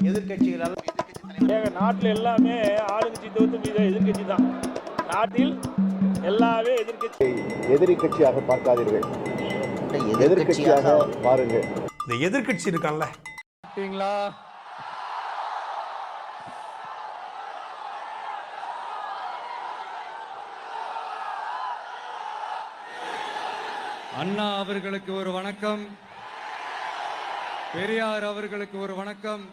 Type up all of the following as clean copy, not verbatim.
எதிர்கட்சிகளால் நாட்டில் எல்லாமே ஆளுங்கட்சி தவிர்த்து எதிர்கட்சி தான். நாட்டில் எல்லாமே எதிர்கட்சி. எதிரி கட்சியாக பார்க்காதீர்கள், எதிர்கட்சியாக பாருங்கள். இந்த எதிர்கட்சி இருக்கான்ல, அண்ணா அவர்களுக்கு ஒரு வணக்கம், பெரியார் அவர்களுக்கு ஒரு வணக்கம்.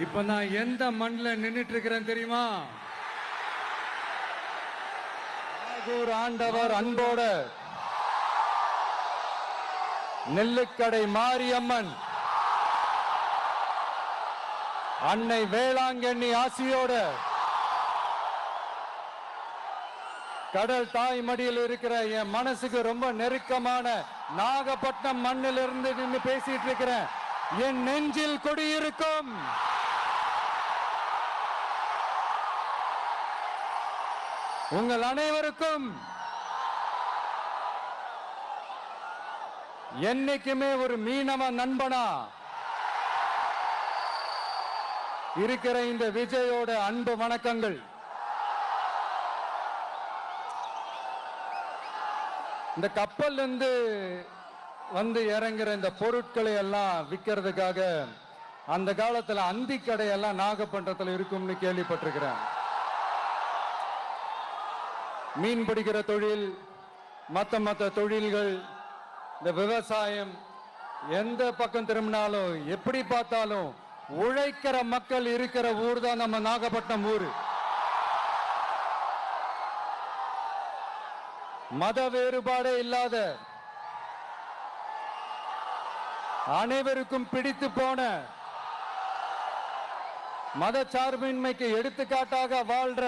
இப்ப நான் எந்த மண்ணில் நின்றுட்டு இருக்கிறேன் தெரியுமா? ஆண்டவர் அன்போட நெல்லுக்கடை மாரியம்மன் அன்னை வேளாங்கண்ணி ஆசியோட கடல் தாய் மடியில் இருக்கிற என் மனசுக்கு ரொம்ப நெருக்கமான நாகப்பட்டினம் மண்ணில் இருந்து நின்று பேசிட்டு இருக்கிறேன். என் நெஞ்சில் கொடியிருக்கும் உங்கள் அனைவருக்கும் என்னைக்குமே ஒரு மீனவ நண்பனா இருக்கிற இந்த விஜயோட அன்பு வணக்கங்கள். இந்த கப்பல் இருந்து வந்து இறங்குற இந்த பொருட்களை எல்லாம் விற்கிறதுக்காக அந்த காலத்துல அந்தி கடையெல்லாம் நாகப்பட்டினத்தில் இருக்கும்னு கேள்விப்பட்டிருக்கிறேன். மீன் பிடிக்கிற தொழில், மற்ற தொழில்கள், இந்த விவசாயம், எந்த பக்கம் திரும்பினாலும் எப்படி பார்த்தாலும் உழைக்கிற மக்கள் இருக்கிற ஊர் தான் நம்ம நாகப்பட்டினம் ஊர். மத வேறுபாடே இல்லாத, அனைவருக்கும் பிடித்து போன, மத சார்பின்மைக்கு எடுத்துக்காட்டாக வாழ்ற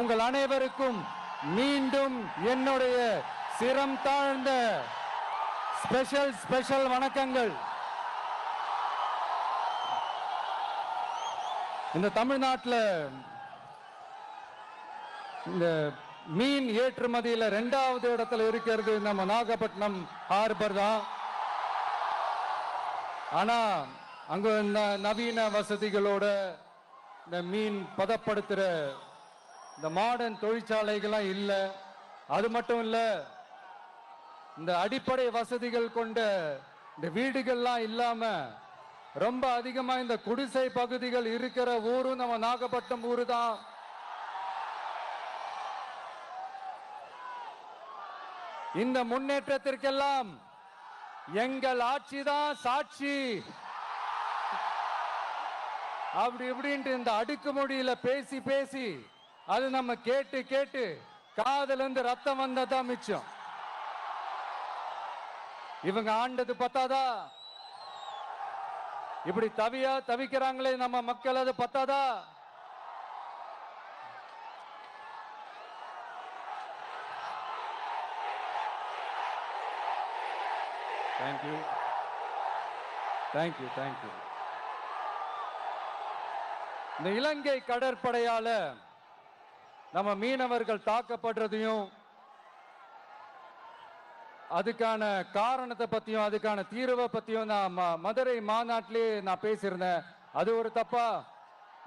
உங்கள் அனைவருக்கும் மீண்டும் என்னுடைய சிரம் தாழ்ந்த ஸ்பெஷல் வணக்கங்கள். இந்த தமிழ்நாட்டில் இந்த மீன் ஏற்றுமதியில 2வது இடத்துல இருக்கிறது நம்ம நாகப்பட்டினம் ஹார்பர் தான். ஆனா அங்க நவீன வசதிகளோட இந்த மீன் பதப்படுத்துற இந்த மாடர்ன் தொழிற்சாலைகள்லாம் இல்லை. அது மட்டும் இல்ல, இந்த அடிப்படை வசதிகள் கொண்ட இந்த வீடுகள்லாம் இல்லாம ரொம்ப அதிகமா இந்த குடிசை பகுதிகள் இருக்கிற ஊரும் நம்ம நாகப்பட்டினம் ஊரு தான். இந்த முன்னேற்றத்திற்கெல்லாம் எங்கள் ஆட்சிதான் சாட்சி. அப்படி இப்படின்ட்டு இந்த அடுக்குமொழியில பேசி அது நம்ம கேட்டு காதுல இருந்து ரத்தம் வந்ததான் மிச்சம். இவங்க ஆண்டது பத்தாதா? இப்படி தவிக்கிறாங்களே நம்ம மக்கள், அது பத்தாதா? தேங்க்யூ. இந்த இலங்கை கடற்படையால நம்ம மீனவர்கள் தாக்கப்படுறதையும் அதுக்கான காரணத்தை பத்தியும் அதுக்கான தீர்வை பத்தியும் நான் மதுரை மாநாட்டிலே நான் பேசியிருந்தேன். அது ஒரு தப்பா?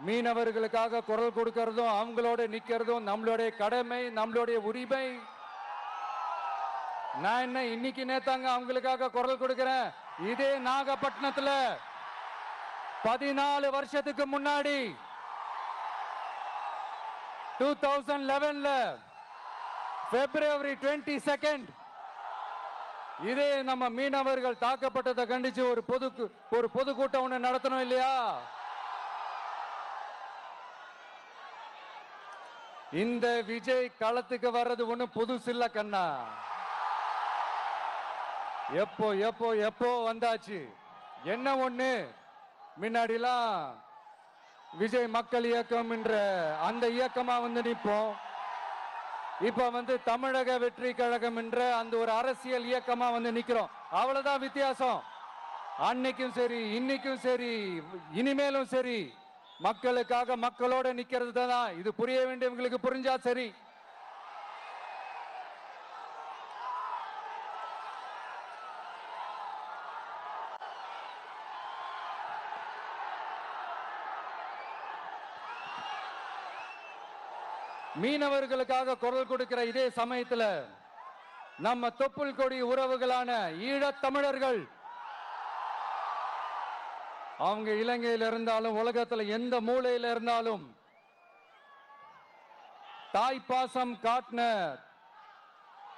மீனவர்களுக்காக குரல் கொடுக்கறதும் அவங்களோட நிக்கிறதும் நம்மளுடைய கடமை, நம்மளுடைய உரிமை. நான் என்ன இன்னைக்கு நேத்தாங்க அவங்களுக்காக குரல் கொடுக்கிறேன். இதே நாகப்பட்டினத்துல 14 வருஷத்துக்கு முன்னாடி 2011 February 22 இதே நம்ம மீனவர்கள் தாக்கப்பட்டதை கண்டிச்சு ஒரு பொதுக்கூட்டம் ஒண்ணு நடத்தணும் இல்லையா? இந்த விஜய் களத்துக்கு வர்றது ஒண்ணு புதுசு இல்ல கண்ணா. எப்போ வந்தாச்சு. என்ன ஒண்ணு, முன்னாடிலாம் விஜய் மக்கள் இயக்கம் என்ற அந்த இயக்கமா வந்து நிற்போம். இப்ப தமிழக வெற்றி கழகம் என்ற அந்த ஒரு அரசியல் இயக்கமா வந்து நிக்கிறோம். அவ்வளவுதான் வித்தியாசம். அன்னைக்கும் சரி, இன்னைக்கும் சரி, இனிமேலும் சரி, மக்களுக்காக மக்களோட நிக்கிறது தான். இது புரிய வேண்டியவங்களுக்கு புரிஞ்சா சரி. மீனவர்களுக்காக குரல் கொடுக்கிற இதே சமயத்துல நம்ம தொப்புள் கொடி உறவுகளான ஈழத் தமிழர்கள், அவங்க இலங்கையில் இருந்தாலும் உலகத்துல எந்த மூலையில இருந்தாலும் தாய் பாசம் காட்டின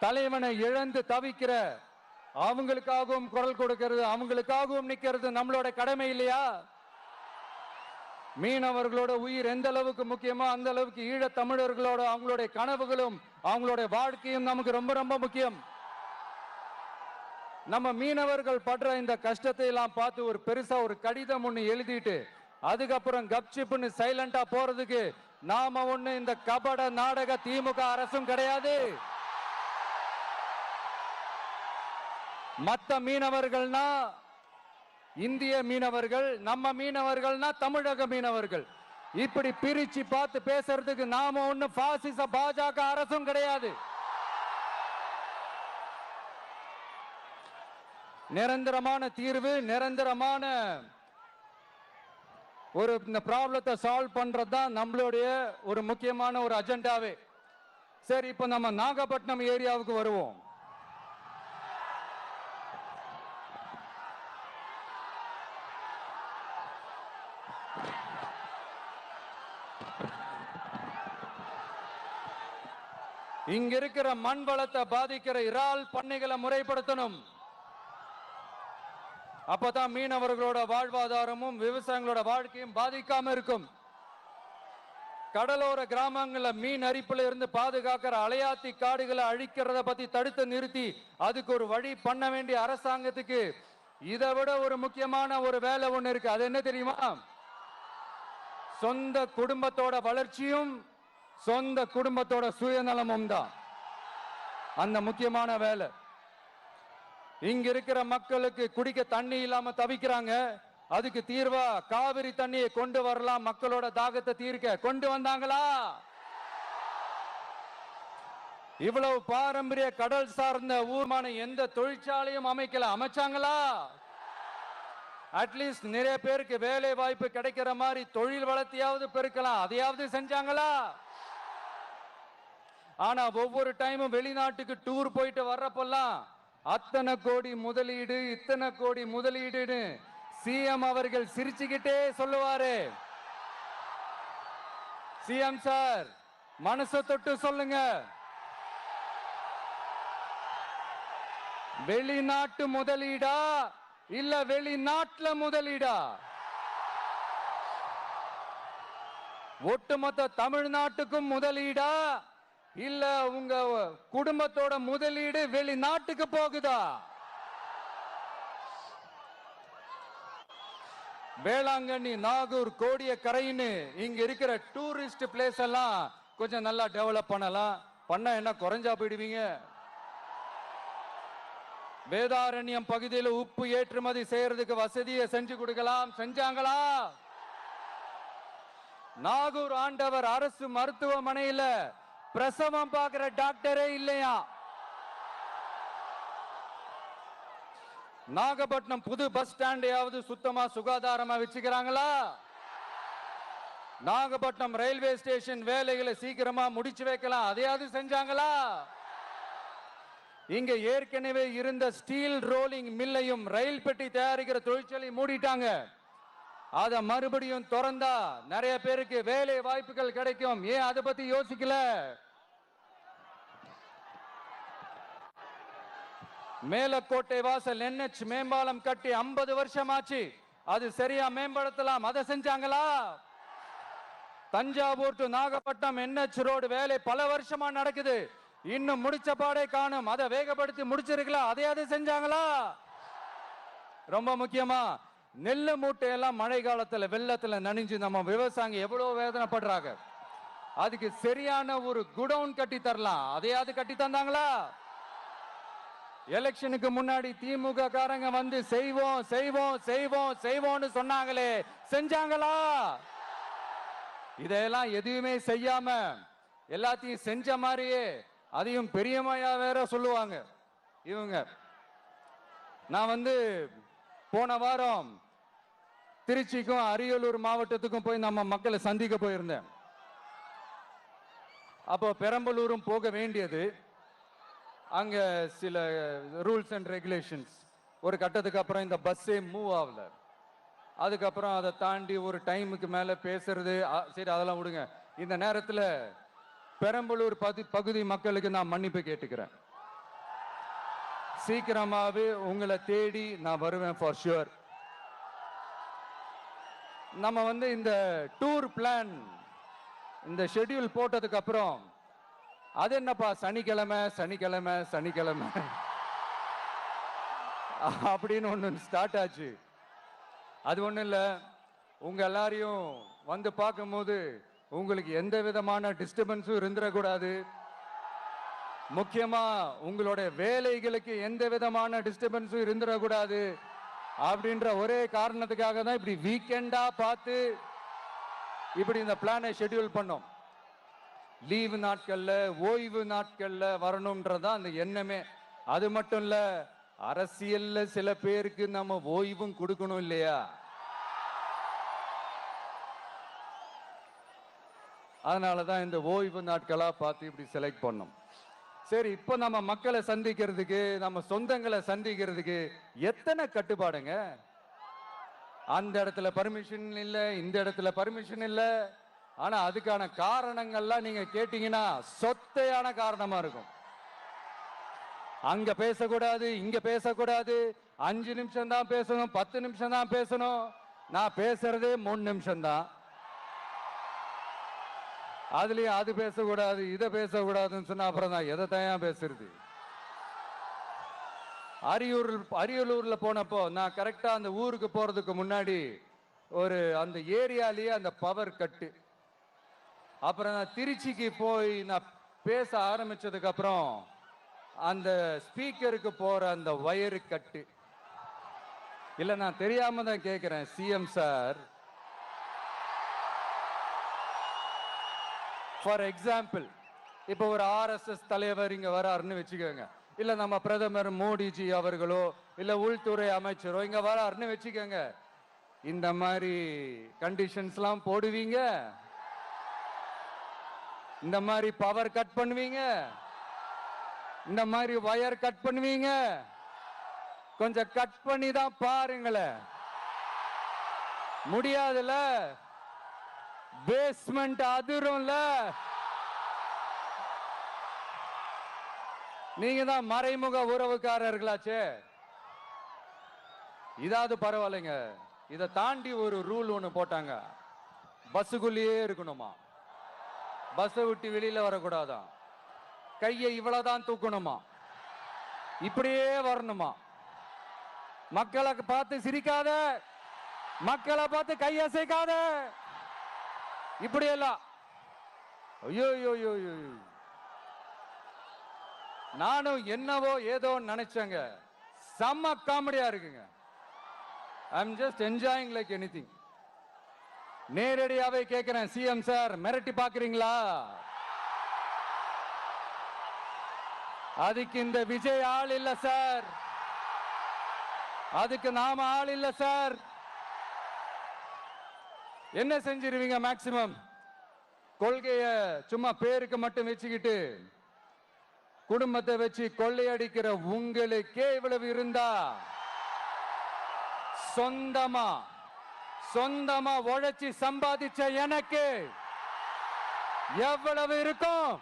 தலைவனை இழந்து தவிக்கிற அவங்களுக்காகவும் குரல் கொடுக்கிறது, அவங்களுக்காகவும் நிக்கிறது நம்மளோட கடமை இல்லையா? மீனவர்களோட உயிர் எந்த அளவுக்கு முக்கியமோ அந்த அளவுக்கு ஈழத் தமிழர்களோட அவங்களுடைய கனவுகளும் அவங்களுடைய வாழ்க்கையும் நமக்கு ரொம்ப ரொம்ப முக்கியம். நம்ம மீனவர்கள் படுற இந்த கஷ்டத்தை எல்லாம் பார்த்து ஒரு பெருசா ஒரு கடிதம் ஒண்ணு எழுதிட்டு அதுக்கப்புறம் கப்சிப்புன்னு சைலண்டா போறதுக்கு நாம ஒண்ணு இந்த கபட நாடக திமுக அரசும் கிடையாது. மத்த மீனவர்கள்னா இந்திய மீனவர்கள், நம்ம மீனவர்கள்னா தமிழக மீனவர்கள், இப்படி பிரிச்சு பார்த்து பேசுறதுக்கு நாம ஒண்ணு பாசிச பாஜக அரசும் கிடையாது. நிரந்தரமான தீர்வு, நிரந்தரமான ஒரு இந்த ப்ராப்ளத்தை சால்வ் பண்றதுதான் நம்மளுடைய ஒரு முக்கியமான ஒரு அஜெண்டாவே. சரி, இப்ப நம்ம நாகப்பட்டினம் ஏரியாவுக்கு வருவோம். இங்க இருக்கிற மண் வளத்தை பாதிக்கிற இறால் பண்ணைகளை முறைப்படுத்தணும். அப்பதான் மீனவர்களோட வாழ்வாதாரமும் விவசாயிகளோட வாழ்க்கையும் பாதிக்காம இருக்கும். கடலோர கிராமங்கள்ல மீன் அரிப்புல இருந்து பாதுகாக்கிற அலையாத்தி காடுகளை அழிக்கிறத பத்தி தடுத்து நிறுத்தி அதுக்கு ஒரு வழி பண்ண வேண்டிய அரசாங்கத்துக்கு இதை விட ஒரு முக்கியமான ஒரு வேலை ஒண்ணு இருக்கு. அது என்ன தெரியுமா? சொந்த குடும்பத்தோட வளர்ச்சியும் சொந்த குடும்பத்தோட சுயநலமும் தான் அந்த முக்கியமான வேலை. இங்க இருக்கிற மக்களுக்கு குடிக்க தண்ணி இல்லாம தவிக்கிறாங்க. அதுக்கு தீர்வா காவிரி தண்ணியை கொண்டு வரலாம், மக்களோட தாகத்தை தீர்க்க. கொண்டு வந்தாங்களா? இவ்வளவு பாரம்பரிய கடல் சார்ந்த ஊர்மான எந்த தொழிற்சாலையும் அமைக்கல. அமைச்சாங்களா? அட்லீஸ்ட் நிறைய பேருக்கு வேலை வாய்ப்பு கிடைக்கிற மாதிரி தொழில் வளர்த்தியாவது பெருக்கலாம், அதையாவது செஞ்சாங்களா? ஆனா ஒவ்வொரு டைமும் வெளிநாட்டுக்கு டூர் போயிட்டு வர்றப்பெல்லாம் அத்தனை கோடி முதலீடு, இத்தனை கோடி முதலீடுன்னு சிஎம் அவர்கள் சிரிச்சுக்கிட்டே சொல்லுவாரு. சிஎம் சார், மனசை தொட்டு சொல்லுங்க, வெளிநாட்டு முதலீடா இல்ல வெளிநாட்டுல முதலீடா? ஒட்டுமொத்த தமிழ்நாட்டுக்கும் முதலீடா இல்ல உங்க குடும்பத்தோட முதலீடு வெளிநாட்டுக்கு போகுதா? வேளாங்கண்ணி, நாகூர், கோடியக்கரைன்னு இங்க இருக்கிற டூரிஸ்ட் பிளேஸ் எல்லாம் கொஞ்சம் நல்லா டெவலப் பண்ணலாம். பண்ண என்ன குறைஞ்சா போயிடுவீங்க? வேதாரண்யம் பகுதியில் உப்பு ஏற்றுமதி செய்யறதுக்கு வசதியை செஞ்சு கொடுக்கலாம், செஞ்சாங்களா? நாகூர் ஆண்டவர் அரசு மருத்துவமனையில பிரசவம் பார்க்கிற டாக்டரே இல்லையா? நாகப்பட்டினம் புது பஸ் ஸ்டாண்டையாவது சுத்தமா சுகாதாரமா வச்சுக்கிறாங்களா? நாகப்பட்டினம் ரயில்வே ஸ்டேஷன் வேலைகளை சீக்கிரமா முடிச்சு வைக்கலாம், அதையாவது செஞ்சாங்களா? இங்க ஏற்கனவே இருந்த ஸ்டீல் ரோலிங் மில்லையும் ரயில் பெட்டி தயாரிக்கிற தொழிற்சாலை மூடிட்டாங்க. அத மறுபடியும் திறந்தா நிறைய பேருக்கு வேலை வாய்ப்புகள் கிடைக்கும். ஏன் அதை பத்தி யோசிக்கல? மேலக்கோட்டை வாசல் NH மேம்பாலம் கட்டி 50 வருஷம் ஆச்சு, அது சரியா மேம்படுத்தலாம், அதை செஞ்சாங்களா? Thanjavur to Nagapattinam NH road வேலை பல வருஷமா நடக்குது, இன்னும் முடிச்ச பாடே காணும், அதை வேகப்படுத்தி முடிச்சிருக்கலாம், அதையாவது செஞ்சாங்களா? ரொம்ப முக்கியமா நெல்லு மூட்டையெல்லாம் மழை காலத்துல வெள்ளத்துல நனைஞ்சு நம்ம விவசாயிங்க எவ்வளவு வேதனைப்படுறாங்க. அதுக்கு சரியான ஒரு குடவுன் கட்டி தரலாம், அதையாவது கட்டி தந்தாங்களா? எலெக்ஷனுக்கு முன்னாடி திமுக காரங்க வந்து செய்வோம் செய்வோம் செய்வோம் செய்வோம்னு சொன்னாங்களே, செஞ்சாங்களா? இதெல்லாம் எதுவுமே செய்யாம எல்லாத்தையும் செஞ்ச மாதிரியே அதையும் பெரியமையா வேற சொல்லுவாங்க இவங்க. நான் வந்து போன வாரம் திருச்சிக்கும் அரியலூர் மாவட்டத்துக்கும் போய் நம்ம மக்களை சந்திக்க போயிருந்தேன். அப்போ பெரம்பலூரும் போக வேண்டியது. அங்க சில ரூல்ஸ் அண்ட் ரெகுலேஷன்ஸ், ஒரு கட்டத்துக்கு அப்புறம் இந்த பஸ்ஸே மூவ் ஆகல. அதுக்கப்புறம் அதை தாண்டி ஒரு டைமுக்கு மேல பேசுறது, சரி அதெல்லாம் விடுங்க. இந்த நேரத்தில் பெரம்பலூர் பகுதி மக்களுக்கு நான் மன்னிப்பு கேட்டுக்கிறேன். சீக்கிரமாவே உங்களை தேடி நான் வருவேன் ஃபார் ஷுவர். நம்ம இந்த டூர் பிளான், இந்த ஷெட்யூல் போட்டதுக்கு அப்புறம் அது என்னப்பா சனிக்கிழமை சனிக்கிழமை சனிக்கிழமை அப்படின்னு ஒன்று ஸ்டார்ட் ஆச்சு. அது ஒன்றும் இல்லை, உங்க எல்லாரையும் பார்க்கும்போது உங்களுக்கு எந்த விதமான டிஸ்டர்பன்ஸும் இருந்துடக்கூடாது. முக்கியமா உங்களுடைய வேலைகளுக்கு எந்த விதமான டிஸ்டர்பன்ஸும் இருந்துடக்கூடாது அப்படின்ற ஒரே காரணத்துக்காக தான் இப்படி வீக்கெண்டா பார்த்து இப்படி இந்த பிளானை ஷெட்யூல் பண்ணோம். லீவு நாட்கள்ல, ஓய்வு நாட்கள்ல வரணும்ன்றதான் அந்த எண்ணமே. அது மட்டும் இல்ல, அரசியல்ல சில பேருக்கு நம்ம ஓய்வும் கொடுக்கணும் இல்லையா? அதனாலதான் இந்த ஓய்வு நாட்களா பார்த்து இப்படி செலக்ட் பண்ணோம். சரி, இப்போ நம்ம மக்களை சந்திக்கிறதுக்கு, நம்ம சொந்தங்களை சந்திக்கிறதுக்கு எத்தனை கட்டுப்பாடுங்க. அந்த இடத்துல பர்மிஷன் இல்ல, இந்த இடத்துல பர்மிஷன் இல்ல. ஆனா அதுக்கான காரணங்கள்லாம் நீங்க கேட்டீங்கன்னா சொத்தையான காரணமா இருக்கும். அங்க பேசக்கூடாது, இங்க பேசக்கூடாது, 5 நிமிஷம் தான் பேசணும், 10 நிமிஷம் தான் பேசணும். நான் பேசுறதே 3 நிமிஷம் தான். அதுலயும் அது பேசக்கூடாது, இதை பேசக்கூடாதுன்னு சொன்னா அப்புறம் நான் எதை தயார் பேசுறது? அரியலூர்ல போனப்போ நான் கரெக்டா அந்த ஊருக்கு போறதுக்கு முன்னாடி ஒரு அந்த ஏரியாலேயே அந்த பவர் கட்டு. அப்புறம் நான் திருச்சிக்கு போய் நான் பேச ஆரம்பிச்சதுக்கு அப்புறம் அந்த ஸ்பீக்கருக்கு போற அந்த வயரு கட்டு. இல்ல, நான் தெரியாம தான் கேட்கிறேன் சிஎம் சார். ஃபார் எக்ஸாம்பிள், இப்போ ஒரு RSS தலைவர் இங்க வராருன்னு வச்சுக்கோங்க, இல்ல நம்ம பிரதமர் மோடிஜி அவர்களோ இல்ல உள்துறை அமைச்சரோ இங்க வராருன்னு வச்சுக்கோங்க. இந்த மாதிரி கண்டிஷன்ஸ்லாம் போடுவீங்க, இந்த மாதிரி பவர் கட் பண்ணுவீங்க, இந்த மாதிரி வயர் கட் பண்ணுவீங்க. கொஞ்சம் கட் பண்ணி தான் பாருங்களேன். முடியாதுல, பேஸ்மெண்ட் அதிரும்ல. நீங்க தான் மறைமுக உறவுக்காரர்களாச்சே. இதாவது பரவாயில்லைங்க. இதை தாண்டி ஒரு ரூல் ஒண்ணு போட்டாங்க, பஸ்ஸுக்குள்ளேயே இருக்கணுமா, பஸ்ஸை விட்டு வெளியில வரக்கூடாதான், கையை இவ்வளவுதான் தூக்கணுமா, இப்படியே வரணுமா. மக்களை பார்த்து சிரிக்காத, மக்களை பார்த்து கையசைக்காத, இப்படி எல்லாம். ஐயோ ஐயோ, நானும் என்னவோ ஏதோ நினைச்சேங்க. செம்ம காமெடியா இருக்குங்க. I am just enjoying like anything. நேரடியாவே கேட்கிறேன், சிஎம் சார் மிரட்டி பாக்குறீங்களா? அதுக்கு இந்த விஜய் ஆள் இல்ல சார், அதுக்கு நாம ஆள் இல்ல சார். என்ன செஞ்சிருவீங்க? மேக்சிமம் கொள்கைய சும்மா பேருக்கு மட்டும் வச்சுக்கிட்டு குடும்பத்தை வச்சு கொள்ளையடிக்கிற உங்களுக்கே இவ்வளவு இருந்தா, சொந்தமா உழைச்சி சம்பாதிச்ச எனக்கு எவ்வளவு இருக்கும்?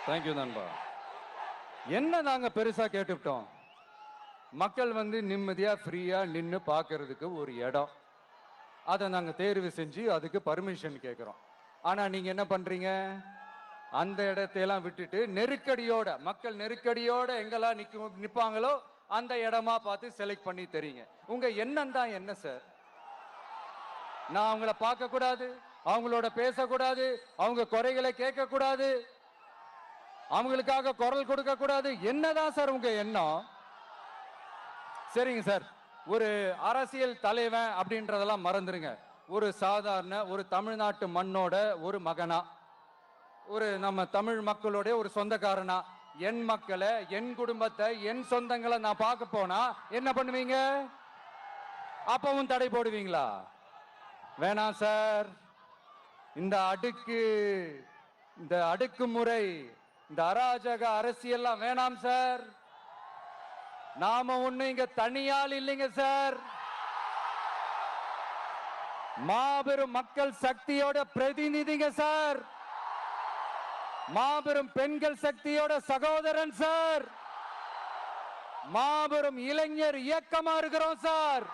தேங்க்யூ நண்பா. என்ன நாங்க பெருசா கேட்டுவிட்டோம்? மக்கள் நிம்மதியா ஃப்ரீயா நின்று பார்க்கறதுக்கு ஒரு இடம், அதை நாங்க தேர்வு செஞ்சு அதுக்கு பர்மிஷன் கேட்கிறோம். ஆனா நீங்க என்ன பண்றீங்க? அந்த இடத்தையெல்லாம் விட்டுட்டு நெருக்கடியோட, மக்கள் நெருக்கடியோட எங்கெல்லாம் நிப்பாங்களோ அந்த இடமா பார்த்து செலக்ட் பண்ணி தரீங்க. உங்க எண்ணம் தான் என்ன சார்? நான் அவங்கள பார்க்க கூடாது, அவங்களோட பேசக்கூடாது, அவங்க குறைகளை கேட்க கூடாது, அவங்களுக்காக குரல் கொடுக்க கூடாது, என்னதான் சார் உங்க எண்ணம்? சரிங்க சார், ஒரு அரசியல் தலைவன் அப்படின்றதெல்லாம் மறந்துருங்க. ஒரு சாதாரண ஒரு தமிழ்நாட்டு மண்ணோட ஒரு மகனா, ஒரு நம்ம தமிழ் மக்களுடைய ஒரு சொந்தக்காரனா, என் மக்களை, என் குடும்பத்தை, என் சொந்தங்களை நான் பார்க்க போனா என்ன பண்ணுவீங்க? அப்பவும் தடை போடுவீங்களா? வேணாம் சார். இந்த அடுக்குமுறை, இந்த அராஜக அரசியல்லாம் வேணாம் சார். நாம ஒண்ணு இங்க தனியால் இல்லைங்க சார். மாபெரும் மக்கள் சக்தியோட பிரதிநிதிங்க சார். மாபெரும் பெண்கள் சக்தியோட சகோதரன் சார். மாபெரும் இளைஞர் இயக்கமா இருக்கிறோம் சார்.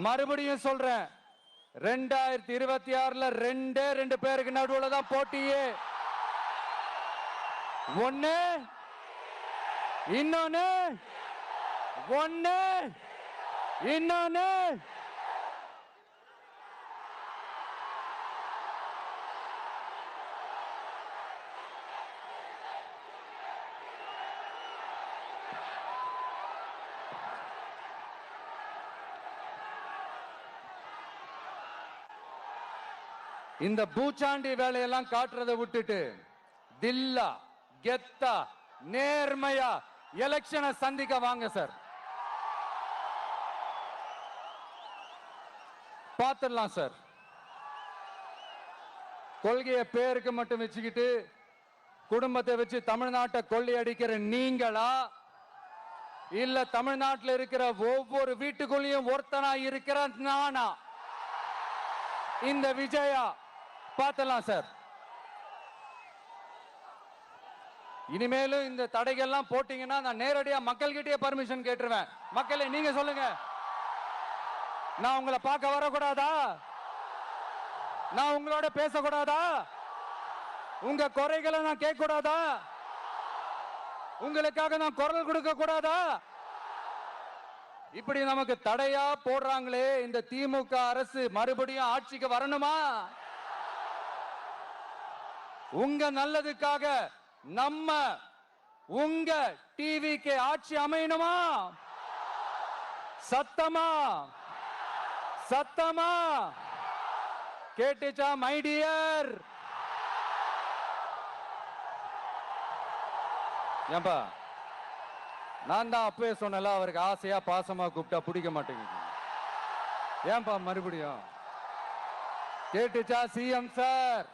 மறுபடியும் சொல்றேன், 2026ல ரெண்டு பேருக்கு நடுவுல தான் போட்டியே. ஒண்ணு இன்னொன்னு இந்த பூச்சாண்டி வேலையெல்லாம் காட்டுறதை விட்டுட்டு தில்லா கெத்தா நேர்மையா எலெக்ஷனை சந்திக்க வாங்க சார். பார்த்துடலாம் சார். கொள்கையை பேருக்கு மட்டும் வச்சுக்கிட்டு குடும்பத்தை வச்சு தமிழ்நாட்டை கொள்ளையடிக்கிற நீங்களா, இல்ல தமிழ்நாட்டில் இருக்கிற ஒவ்வொரு வீட்டுக்குள்ளேயும் ஒருத்தனா இருக்கிற நானா, இந்த விஜயா? பார்த்தலாம் சார். இனிமேலும் இந்த தடைகள்லாம் போட்டீங்கன்னா நான் நேரடியா மக்கள்கிட்டயே பர்மிஷன் கேட்டுருவேன். மக்களே நீங்க சொல்லுங்க, நான் உங்களை பார்க்க வரக்கூடாதா? நான் உங்களோட பேசக்கூடாதா? உங்க குறைகளை நான் கேட்க கூடாதா? உங்களுக்காக நான் குரல் கொடுக்க கூடாதா? இப்படி நமக்கு தடையா போடுறாங்களே, இந்த திமுக அரசு மறுபடியும் ஆட்சிக்கு வரணுமா? உங்க நல்லதுக்காக நம்ம உங்க டிவிக்கு ஆட்சி அமையணுமா? சத்தமா கேட்டுச்சா மை டியர்? ஏன்பா, நான் தான் அப்பவே சொன்னல, அவருக்கு ஆசையா பாசமா கூப்பிட்டா பிடிக்க மாட்டேங்குது. ஏன்பா மறுபடியும்? கேட்டுச்சா சிஎம் சார்?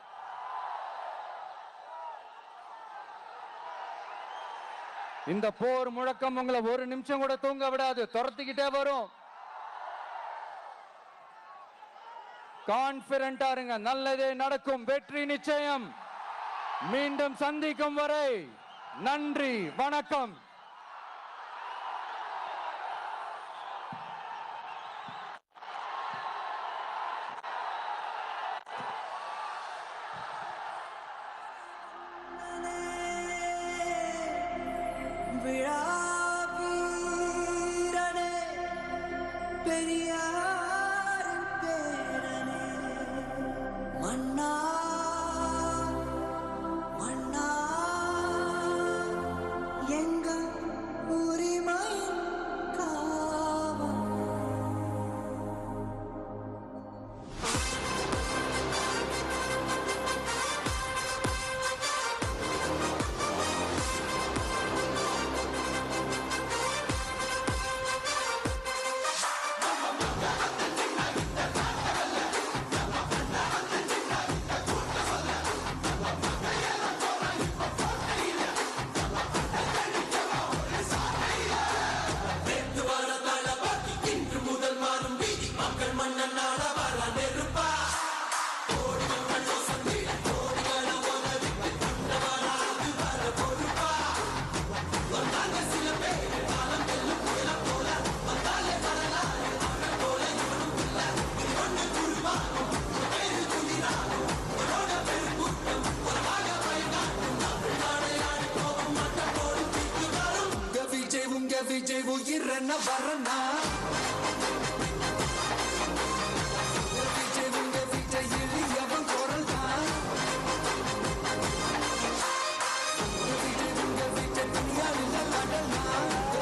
இந்த போர் முழக்கம் உங்களை ஒரு நிமிஷம் கூட தூங்க விடாது, துரத்திக்கிட்டே வரும். கான்பிடண்டா இருங்க, நல்லதே நடக்கும், வெற்றி நிச்சயம். மீண்டும் சந்திக்கும் வரை நன்றி, வணக்கம். விஜய் உயிரன வரனா விஜய் உங்க விஜய் இழியவன் குரல் தான் விஜய் உங்க விஜய் தனியார் இல்ல கடனா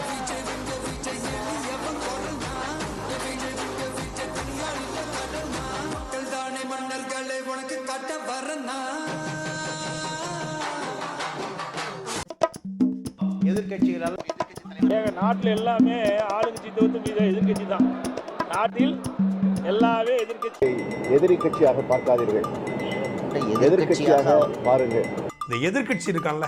விஜய் உங்க விஜய் இழியவன் குரல் தான் விஜய் உங்க விஜய் தனியார் எதிர்க்கட்சிகளால் எங்க நாட்டில் எல்லாமே ஆளுங்கட்சி தவிர்த்து எதிர்கட்சி தான். நாட்டில் எல்லாமே எதிர்கட்சி. எதிரி கட்சியாக பார்க்காதீர்கள், எதிர்க்கட்சியாக பாருங்கள். இந்த எதிர்க்கட்சி இருக்கான்ல